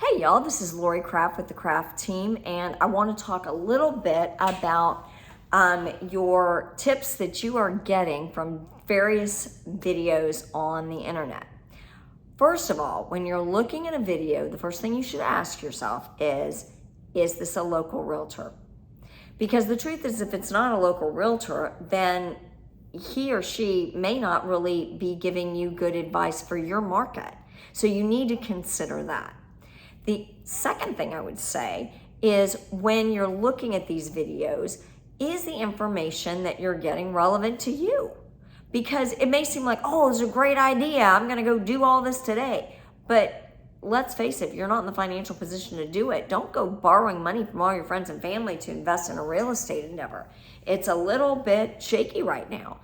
Hey y'all, this is Lori Kraft with the Kraft team, and I want to talk a little bit about your tips that you are getting from various videos on the internet. First of all, when you're looking at a video, the first thing you should ask yourself is this a local realtor? Because the truth is, if it's not a local realtor, then he or she may not really be giving you good advice for your market. So you need to consider that. The second thing I would say is when you're looking at these videos, is the information that you're getting relevant to you? Because it may seem like, oh, it's a great idea, I'm gonna go do all this today. But let's face it, if you're not in the financial position to do it, don't go borrowing money from all your friends and family to invest in a real estate endeavor. It's a little bit shaky right now.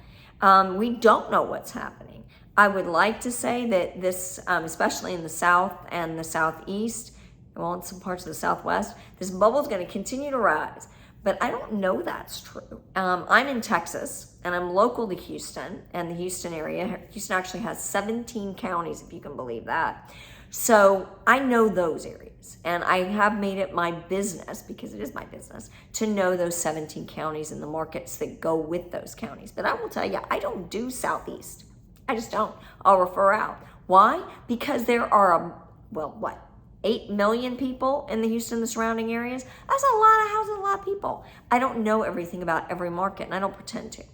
We don't know what's happening. I would like to say that this, especially in the South and the Southeast, well, in some parts of the Southwest, this bubble is going to continue to rise. But I don't know that's true. I'm in Texas, and I'm local to Houston and the Houston area. Houston actually has 17 counties, if you can believe that. So I know those areas, and I have made it my business, because it is my business, to know those 17 counties and the markets that go with those counties. But I will tell you, I don't do Southeast. I just don't. I'll refer out. Why? Because there are, 8 million people in the Houston and the surrounding areas. That's a lot of houses, a lot of people. I don't know everything about every market, and I don't pretend to.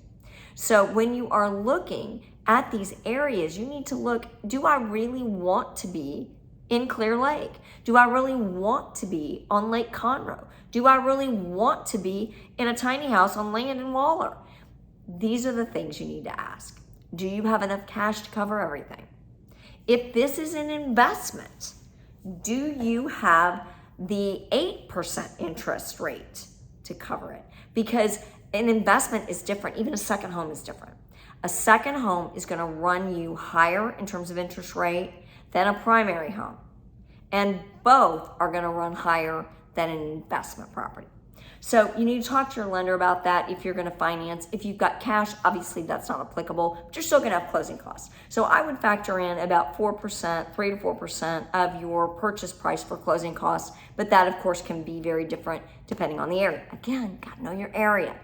So when you are looking at these areas, you need to look, do I really want to be in Clear Lake? Do I really want to be on Lake Conroe? Do I really want to be in a tiny house on land in Waller? These are the things you need to ask. Do you have enough cash to cover everything? If this is an investment, do you have the 8% interest rate to cover it? Because an investment is different. Even a second home is different. A second home is going to run you higher in terms of interest rate than a primary home. And both are going to run higher than an investment property. So you need to talk to your lender about that if you're going to finance. If you've got cash, obviously that's not applicable, but you're still going to have closing costs. So I would factor in about 4%, 3 to 4% of your purchase price for closing costs, but that of course can be very different depending on the area. Again, got to know your area.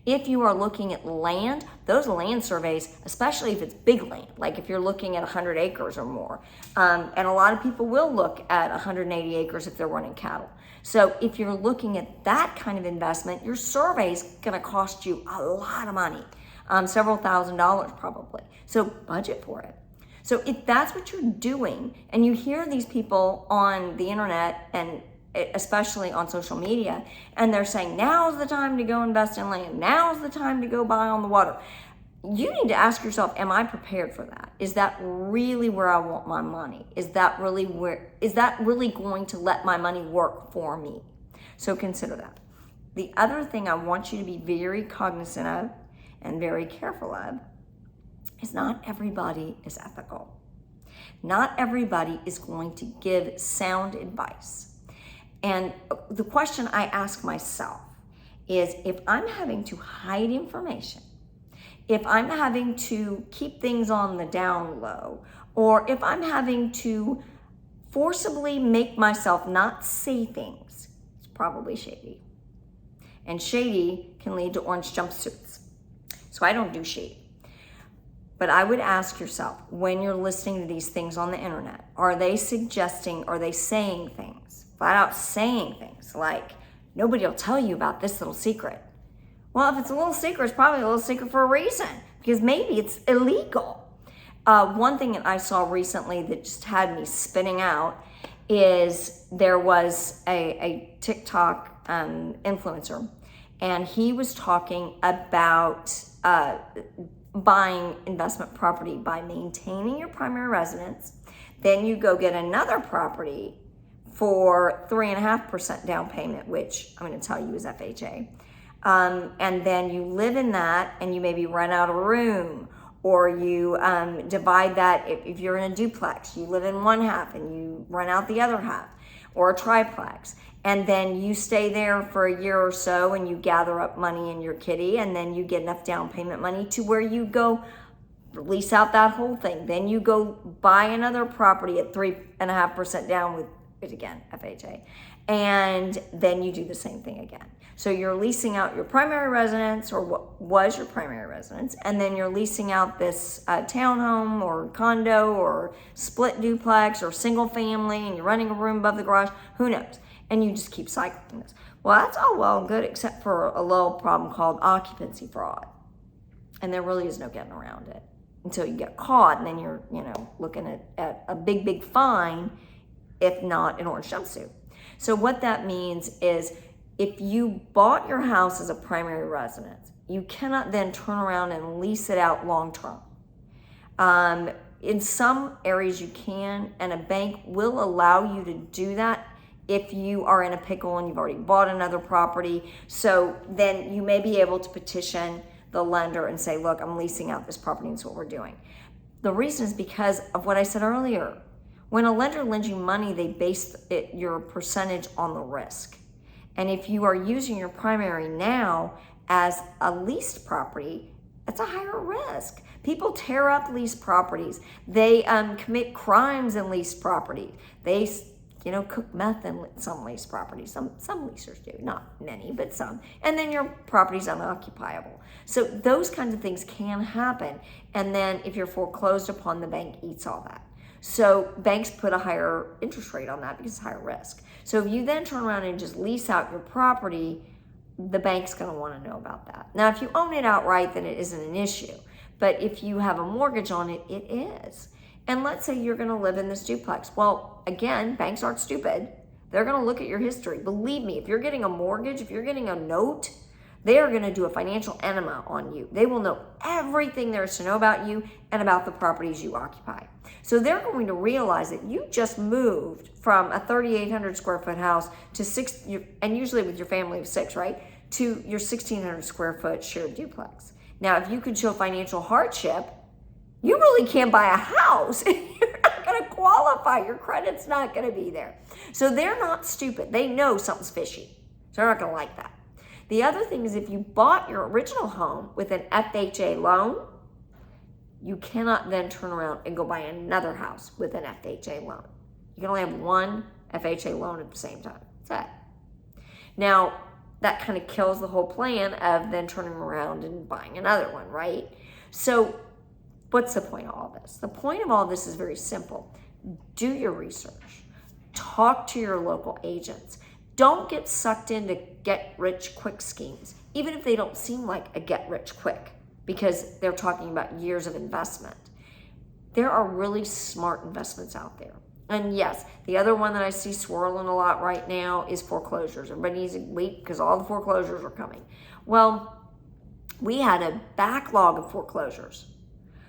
If you are looking at land, those land surveys, especially if it's big land, like if you're looking at 100 acres or more, and a lot of people will look at 180 acres if they're running cattle. So if you're looking at that kind of investment, your survey is going to cost you a lot of money, several $1,000s probably. So budget for it. So if that's what you're doing, and you hear these people on the internet and especially on social media, and they're saying, now's the time to go invest in land, now's the time to go buy on the water. You need to ask yourself, am I prepared for that? Is that really where I want my money? Is that really going to let my money work for me? So consider that. The other thing I want you to be very cognizant of and very careful of is not everybody is ethical. Not everybody is going to give sound advice. And the question I ask myself is, if I'm having to hide information, if I'm having to keep things on the down low, or if I'm having to forcibly make myself not say things, it's probably shady. And shady can lead to orange jumpsuits. So I don't do shady. But I would ask yourself, when you're listening to these things on the internet, are they suggesting, are they saying things, flat out saying things like, nobody will tell you about this little secret? Well, if it's a little secret, it's probably a little secret for a reason, because maybe it's illegal. One thing that I saw recently that just had me spinning out is there was a TikTok influencer, and he was talking about buying investment property by maintaining your primary residence. Then you go get another property for 3.5% down payment, which I'm going to tell you is FHA. And then you live in that, and you maybe rent out a room, or you divide that. If you're in a duplex, you live in one half and you rent out the other half, or a triplex. And then you stay there for a year or so, and you gather up money in your kitty, and then you get enough down payment money to where you go lease out that whole thing. Then you go buy another property at 3.5% down with it again, FHA. And then you do the same thing again. So you're leasing out your primary residence, or what was your primary residence, and then you're leasing out this townhome or condo or split duplex or single family, and you're running a room above the garage, who knows? And you just keep cycling this. Well, that's all well and good, except for a little problem called occupancy fraud. And there really is no getting around it until you get caught, and then you're, looking at a big, big fine, if not an orange jumpsuit. So what that means is, if you bought your house as a primary residence, you cannot then turn around and lease it out long-term. In some areas you can, and a bank will allow you to do that if you are in a pickle and you've already bought another property. So then you may be able to petition the lender and say, look, I'm leasing out this property, and that's what we're doing. The reason is because of what I said earlier. When a lender lends you money, they base your percentage on the risk. And if you are using your primary now as a leased property, that's a higher risk. People tear up leased properties. They commit crimes in leased property. They cook meth in some leased properties. Some leasers do, not many, but some. And then your property's unoccupiable. So those kinds of things can happen. And then if you're foreclosed upon, the bank eats all that. So banks put a higher interest rate on that because it's higher risk. So if you then turn around and just lease out your property, the bank's going to want to know about that. Now, if you own it outright, then it isn't an issue. But if you have a mortgage on it, it is. And let's say you're going to live in this duplex. Well, again, banks aren't stupid. They're going to look at your history. Believe me, if you're getting a mortgage, if you're getting a note, they are going to do a financial enema on you. They will know everything there is to know about you and about the properties you occupy. So they're going to realize that you just moved from a 3,800 square foot house to and usually with your family of 6, right? To your 1,600 square foot shared duplex. Now, if you could show financial hardship, you really can't buy a house. You're not going to qualify. Your credit's not going to be there. So they're not stupid. They know something's fishy. So they're not going to like that. The other thing is, if you bought your original home with an FHA loan, you cannot then turn around and go buy another house with an FHA loan. You can only have one FHA loan at the same time. That's it. Now, that kind of kills the whole plan of then turning around and buying another one, right? So what's the point of all this? The point of all this is very simple. Do your research. Talk to your local agents. Don't get sucked into get-rich-quick schemes, even if they don't seem like a get-rich-quick, because they're talking about years of investment. There are really smart investments out there. And yes, the other one that I see swirling a lot right now is foreclosures. Everybody needs to wait because all the foreclosures are coming. Well, we had a backlog of foreclosures.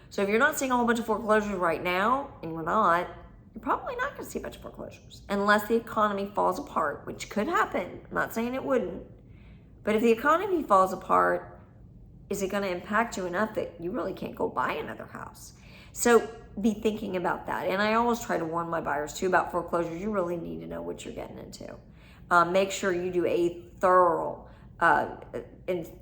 So if you're not seeing a whole bunch of foreclosures right now, and you're not, you're probably not going to see a bunch of foreclosures unless the economy falls apart, which could happen. I'm not saying it wouldn't. But if the economy falls apart, is it going to impact you enough that you really can't go buy another house? So be thinking about that. And I always try to warn my buyers too about foreclosures. You really need to know what you're getting into. Make sure you do a thorough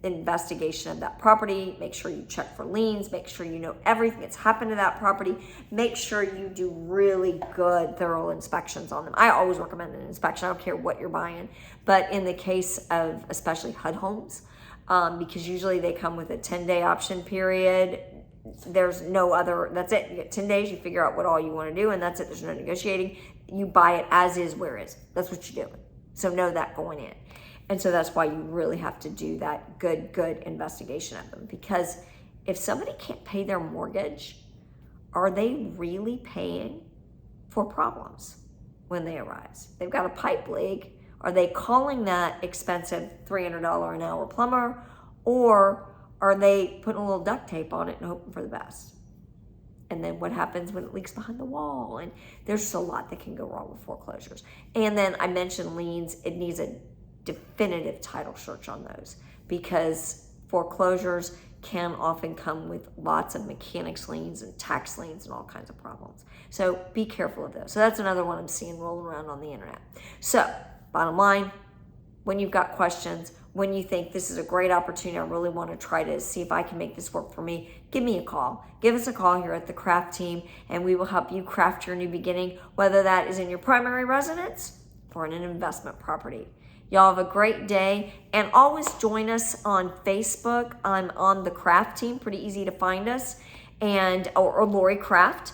investigation of that property. Make sure you check for liens. Make sure you know everything that's happened to that property. Make sure you do really good, thorough inspections on them. I always recommend an inspection. I don't care what you're buying. But in the case of especially HUD homes, because usually they come with a 10-day option period. There's no other, that's it. You get 10 days, you figure out what all you want to do, and that's it. There's no negotiating. You buy it as is, where is. That's what you're doing. So know that going in. And so that's why you really have to do that good investigation of them. Because if somebody can't pay their mortgage, are they really paying for problems when they arise? They've got a pipe leak. Are they calling that expensive $300 an hour plumber? Or are they putting a little duct tape on it and hoping for the best? And then what happens when it leaks behind the wall? And there's just a lot that can go wrong with foreclosures. And then I mentioned liens. It needs a definitive title search on those, because foreclosures can often come with lots of mechanics liens and tax liens and all kinds of problems. So be careful of those. So that's another one I'm seeing rolling around on the internet. So bottom line, when you've got questions, when you think this is a great opportunity, I really want to try to see if I can make this work for me, give me a call. Give us a call here at the Craft Team, and we will help you craft your new beginning, whether that is in your primary residence or in an investment property. Y'all have a great day, and always join us on Facebook. I'm on the Craft Team, pretty easy to find us, and or Lori Craft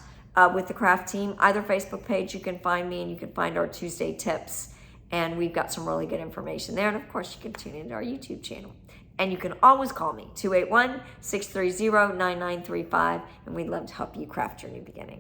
with the Craft Team. Either Facebook page, you can find me, and you can find our Tuesday tips, and we've got some really good information there. And of course, you can tune into our YouTube channel. And you can always call me, 281-630-9935, and we'd love to help you craft your new beginning.